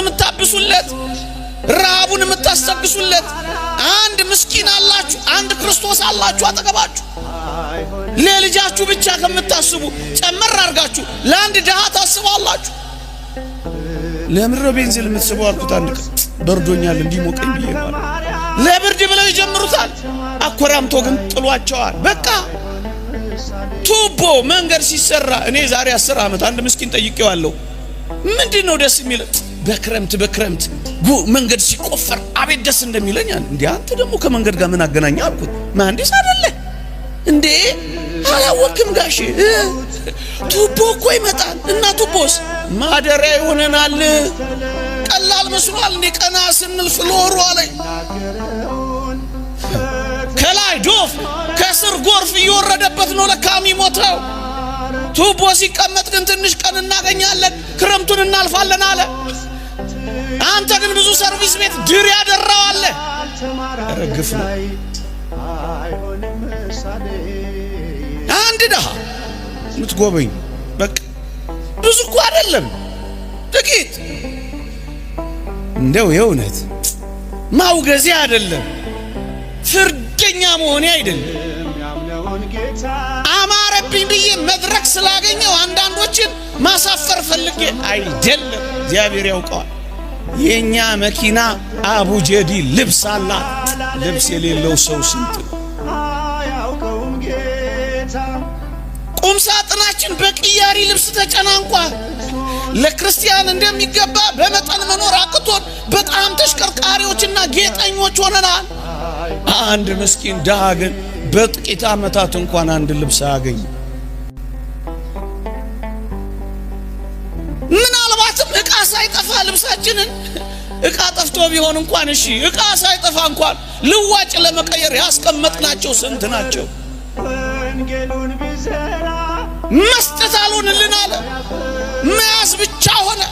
የምታብሱለት ረሃቡን የምታስተግሱለት አንድ ምስኪን አላችሁ አንድ ክርስቶስ አላችሁ አጠገባችሁ ለልጃችሁ ብቻ ከምታስቡ ጨመር አርጋችሁ ለአንድ ደሃ ታስባላችሁ ለምሮ ቤንዚል የምትስበው አልኩት አንድ በርዶኛል እንዲሞቀኝ ይባል ለብርድ ብለው ይጀምሩታል አኮራምቶ ግን ጥሏቸዋል በቃ ቱቦ መንገድ ሲሰራ እኔ ዛሬ 10 ዓመት አንድ ምስኪን ጠይቄዋለሁ ምንድነው ደስ የሚል በክረምት መንገድ ሲቆፈር አቤት ደስ እንደሚለኝ እንዴ አንተ ደግሞ ከመንገድ ጋር ምን አገናኛ አልኩት መሐንዲስ አይደለ እንዴ አላወቅም ጋሼ ቱቦ እኮ ይመጣል እና ቱቦስ ማደሪያ ይሆነናል ቀላል መስሏል እንዴ ቀና ስንል ፍሎሩ አለኝ ከላይ ዶፍ ከስር ጎርፍ እየወረደበት ነው ለካሚ ሞተው ቱቦ ሲቀመጥ ግን ትንሽ ቀን እናገኛለን ክረምቱን እናልፋለን አለ አንተ ግን ብዙ ሰርቪስ ቤት ድር ያደራው አለ ረግፍ ነው አንድ ደሃ ምትጎበኝ በቃ ብዙ እኮ አይደለም ጥቂት እንደው የእውነት ማውገዜ አይደለም ፍርደኛ መሆኔ አይደለም አማረብኝ ብዬ መድረክ ስላገኘው አንዳንዶችን ማሳፈር ፈልጌ አይደለም እግዚአብሔር ያውቀዋል የኛ መኪና አቡጀዲ ልብስ አላት ልብስ የሌለው ሰው ስንት አያውቀውም ጌታ ቁም ሳጥናችን በቅያሪ ልብስ ተጨናንቋል ለክርስቲያን እንደሚገባ በመጠን መኖር አቅቶን በጣም ተሽከርካሪዎችና ጌጠኞች ሆነናል አንድ ምስኪን ደሃ ግን በጥቂት ዓመታት እንኳን አንድ ልብስ አያገኝ ምናልባትም ዕቃ ሳይጠፋ ልብሳችንን ዕቃ ጠፍቶ ቢሆን እንኳን እሺ ዕቃ ሳይጠፋ እንኳን ልዋጭ ለመቀየር ያስቀመጥናቸው ስንት ናቸው ወንጌሉን ቢዘራ መስጠት አልሆንልን አለ መያዝ ብቻ ሆነ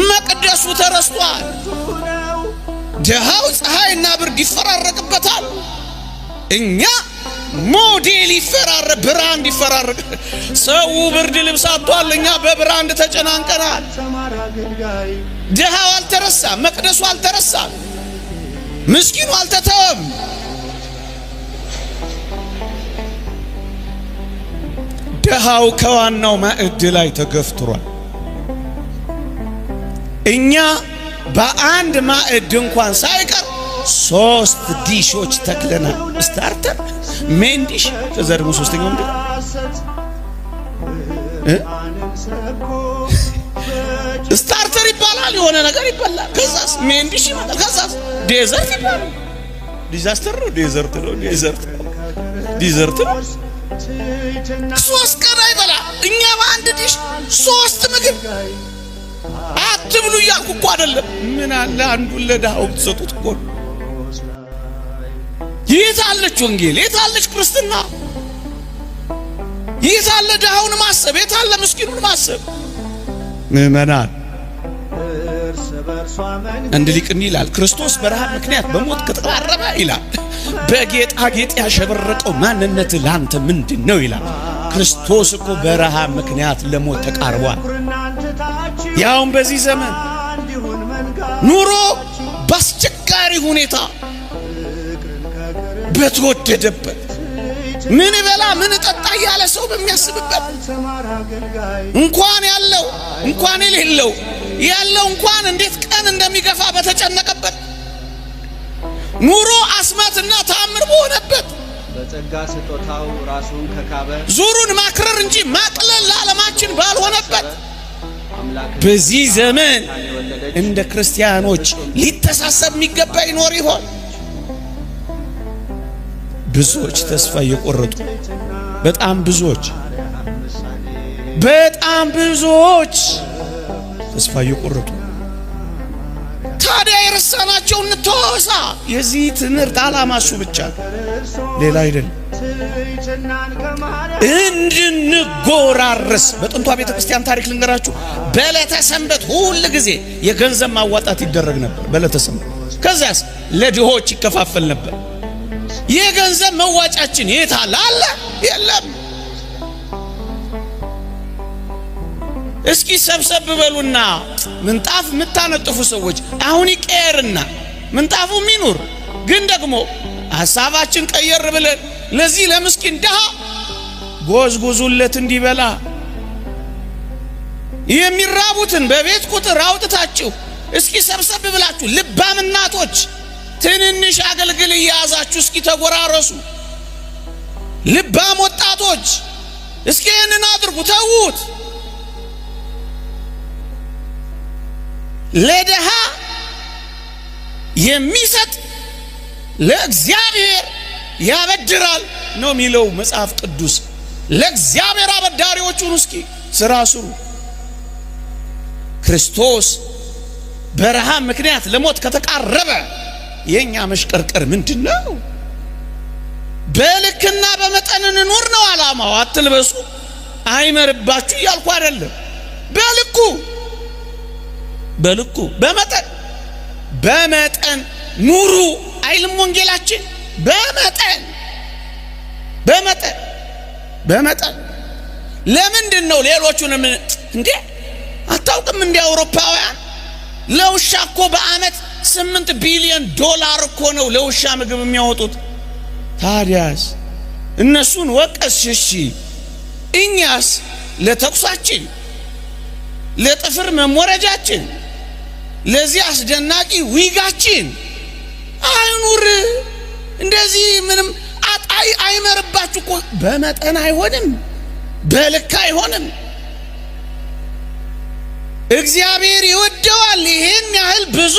መቅደሱ ተረስቷል ደሃው ፀሐይና ብርድ ይፈራረቅበታል እኛ ሞዴል ይፈራረቅ ብራንድ ይፈራረቅ ሰው ብርድ ልብስ አጥቷል እኛ በብራንድ ተጨናንቀናል ደሃው አልተረሳም መቅደሱ አልተረሳም ምስኪኑ አልተተወም ደሃው ከዋናው ማዕድ ላይ ተገፍትሯል እኛ በአንድ ማዕድ እንኳን ሳይቀር 3 ዲሾች ተክለናል ስታርተር ሜን ዲሽ ከዛ ደግሞ ሶስተኛው ምንድን ስታርተር ይባላል የሆነ ነገር ይባላል ከዛስ ሜን ዲሽ ይመጣል ከዛስ ዴዘርት ይባላል ዲዛስተር ነው ዴዘርት ነው 3 ቀን አይበላ እኛ በአንድ ዲሽ 3 ምግብ አትብሉ ያልኩ እኮ አይደለም ምን አለ አንዱ ለዳው ተሰጡት እኮ ይታለች ወንጌል ይታለች ክርስትና ይታለ ዳውን ማሰብ ይታለ ምስኪኑን ማሰብ ምእመናን እንደ ሊቅን ይላል ክርስቶስ በረሃብ ምክንያት በሞት ከተቃረበ ይላል በጌጣጌጥ ያሸበረቀው ማንነት ላንተ ምንድነው ይላል ክርስቶስ እኮ በረሃብ ምክንያት ለሞት ተቃርቧል ያውም በዚህ ዘመን ኑሮ በአስቸጋሪ ሁኔታ በተወደደበት ምን በላ ምን ጠጣ ያለ ሰው በሚያስብበት እንኳን ያለው እንኳን የሌለው ያለው እንኳን እንዴት ቀን እንደሚገፋ በተጨነቀበት ኑሮ አስማትና ተአምር በሆነበት በጸጋ ስጦታው ራሱን ከካበ ዙሩን ማክረር እንጂ ማቅለል ለዓለማችን ባልሆነበት በዚህ ዘመን እንደ ክርስቲያኖች ሊተሳሰብ የሚገባ ይኖር ይሆን ብዙዎች ተስፋ እየቆረጡ በጣም ብዙዎች ተስፋ እየቆረጡ ታዲያ የረሳናቸው እንተዋወሳ የዚህ ትምህርት ዓላማ እሱ ብቻ ሌላ አይደለም እንድንጎራረስ በጥንቷ ቤተክርስቲያን ታሪክ ልንገራችሁ በዕለተ ሰንበት ሁሉ ጊዜ የገንዘብ ማዋጣት ይደረግ ነበር በዕለተ ሰንበት ከዛስ ለድሆች ይከፋፈል ነበር የገንዘብ መዋጫችን የታለ አለ የለም እስኪ ሰብሰብ በሉና ምንጣፍ የምታነጥፉ ሰዎች አሁን ይቀየርና ምንጣፉ ሚኑር፣ ግን ደግሞ ሐሳባችን ቀየር ብለን ለዚህ ለምስኪን ድሃ ጎዝጉዙለት እንዲበላ። የሚራቡትን በቤት ቁጥር አውጥታችሁ እስኪ ሰብሰብ ብላችሁ ልባም እናቶች ትንንሽ አገልግል እያያዛችሁ እስኪ ተጎራረሱ። ልባም ወጣቶች እስኪ ይህንን አድርጉ፣ ተዉት። ለድሃ የሚሰጥ ለእግዚአብሔር ያበድራል ነው የሚለው መጽሐፍ ቅዱስ። ለእግዚአብሔር አበዳሪዎቹን እስኪ ስራ ስሩ። ክርስቶስ በረሃብ ምክንያት ለሞት ከተቃረበ የኛ መሽቀርቀር ምንድነው? በልክና በመጠን እንኑር ነው ዓላማው። አትልበሱ አይመርባችሁ እያልኩ አይደለም። በልኩ በመጠን ኑሩ አይልም ወንጌላችን? በመጠን ለምንድን ነው ሌሎቹንም እንዴ አታውቅም? እንደ አውሮፓውያን ለውሻ እኮ በአመት 8 ቢሊዮን ዶላር እኮ ነው ለውሻ ምግብ የሚያወጡት። ታዲያስ እነሱን ወቀስሽ? እኛስ ለተኩሳችን፣ ለጥፍር መሞረጃችን፣ ለዚህ አስደናቂ ዊጋችን አይኑር። እንደዚህ ምንም አይመርባችሁ እኮ። በመጠን አይሆንም፣ በልክ አይሆንም። እግዚአብሔር ይወደዋል ይሄን ያህል ብዙ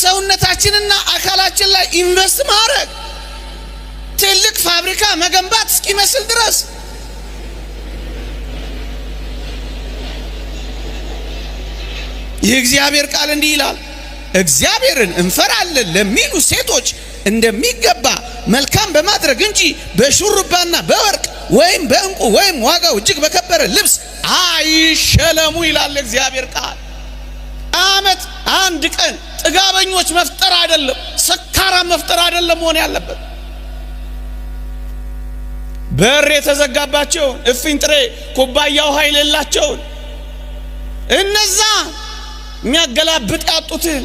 ሰውነታችንና አካላችን ላይ ኢንቨስት ማድረግ፣ ትልቅ ፋብሪካ መገንባት እስኪመስል ድረስ። የእግዚአብሔር ቃል እንዲህ ይላል፣ እግዚአብሔርን እንፈራለን ለሚሉ ሴቶች እንደሚገባ መልካም በማድረግ እንጂ በሹሩባና በወርቅ ወይም በእንቁ ወይም ዋጋው እጅግ በከበረ ልብስ አይሸለሙ ይላል እግዚአብሔር ቃል። አመት አንድ ቀን ጥጋበኞች መፍጠር አይደለም፣ ሰካራም መፍጠር አይደለም መሆን ያለበት። በር የተዘጋባቸውን እፍኝ ጥሬ ኩባያ ውሃ የሌላቸውን እነዛ የሚያገላብጥ ያጡትን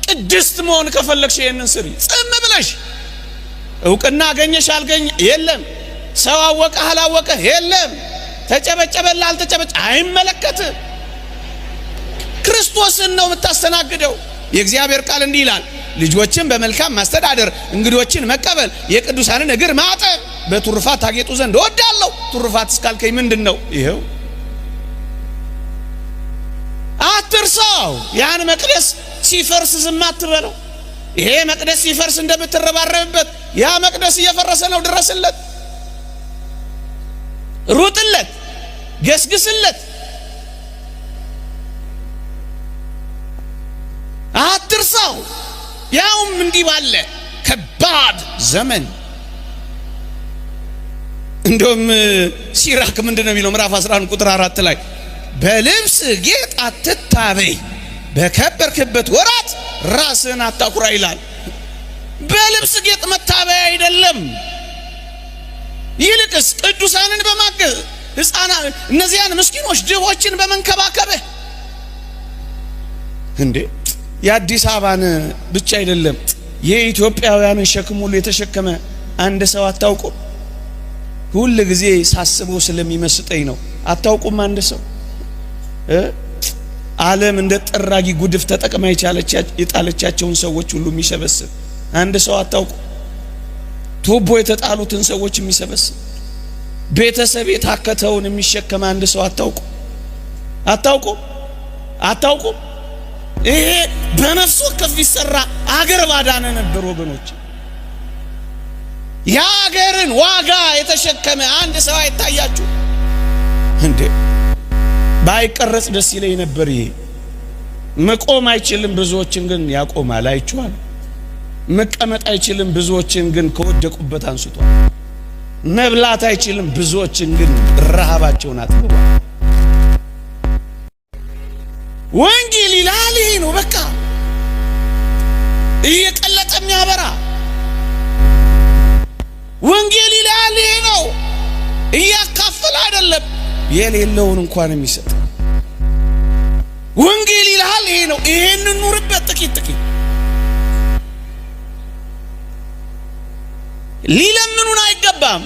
ቅድስት መሆን ከፈለግሽ ይሄንን ስሪ። ጽም ብለሽ እውቅና አገኘሽ አልገኘ የለም፣ ሰው አወቀ አላወቀ የለም፣ ተጨበጨበላ አልተጨበጨ አይመለከትም። ክርስቶስን ነው የምታስተናግደው። የእግዚአብሔር ቃል እንዲህ ይላል፣ ልጆችን በመልካም ማስተዳደር፣ እንግዶችን መቀበል፣ የቅዱሳንን እግር ማጠብ፣ በትሩፋት ታጌጡ ዘንድ እወዳለሁ። ትሩፋት እስካልከኝ ምንድነው? ይሄው አትርሳው። ያን መቅደስ ሲፈርስ ዝም አትበለው። ይሄ መቅደስ ሲፈርስ እንደምትረባረብበት ያ መቅደስ እየፈረሰ ነው። ድረስለት፣ ሩጥለት፣ ገስግስለት። አትርሳው። ያውም እንዲህ ባለ ከባድ ዘመን። እንደውም ሲራክ ምንድነው የሚለው? ምዕራፍ 11 ቁጥር 4 ላይ በልብስ ጌጥ አትታበይ፣ በከበርክበት ወራት ራስን አታኩራ ይላል። በልብስ ጌጥ መታበይ አይደለም። ይልቅስ ቅዱሳንን በማገዝ ሕፃናት እነዚያን ምስኪኖች ድሆችን በመንከባከብህ። እንዴ የአዲስ አበባን ብቻ አይደለም የኢትዮጵያውያንን ሸክም ሁሉ የተሸከመ አንድ ሰው አታውቁም? ሁሉ ጊዜ ሳስበው ስለሚመስጠኝ ነው። አታውቁም? አንድ ሰው ዓለም እንደ ጠራጊ ጉድፍ ተጠቅማ የጣለቻቸውን ሰዎች ሁሉ የሚሰበስብ አንድ ሰው አታውቁም? ቱቦ የተጣሉትን ሰዎች የሚሰበስብ ቤተሰብ የታከተውን የሚሸከም አንድ ሰው አታውቁም? አታውቁም? ይሄ በነፍስ ወከፍ ይሰራ አገር ባዳነ ነበር ወገኖች። የአገርን ዋጋ የተሸከመ አንድ ሰው አይታያችሁ እንዴ? ባይቀረጽ ደስ ይለኝ ነበር። ይሄ መቆም አይችልም፣ ብዙዎችን ግን ያቆማል። አይቻል። መቀመጥ አይችልም፣ ብዙዎችን ግን ከወደቁበት አንስቷል። መብላት አይችልም፣ ብዙዎችን ግን ረሃባቸውን አጥግቧል። ወንጌል ይላል ይሄ ነው። በቃ እየቀለጠ የሚያበራ ወንጌል ይላል ይሄ ነው። እያካፈለ አይደለም፣ የሌለውን እንኳን የሚሰጥ ወንጌል ይልሃል ይሄ ነው። ይሄን ኑርበት ጥቂት ሊለምኑን አይገባም።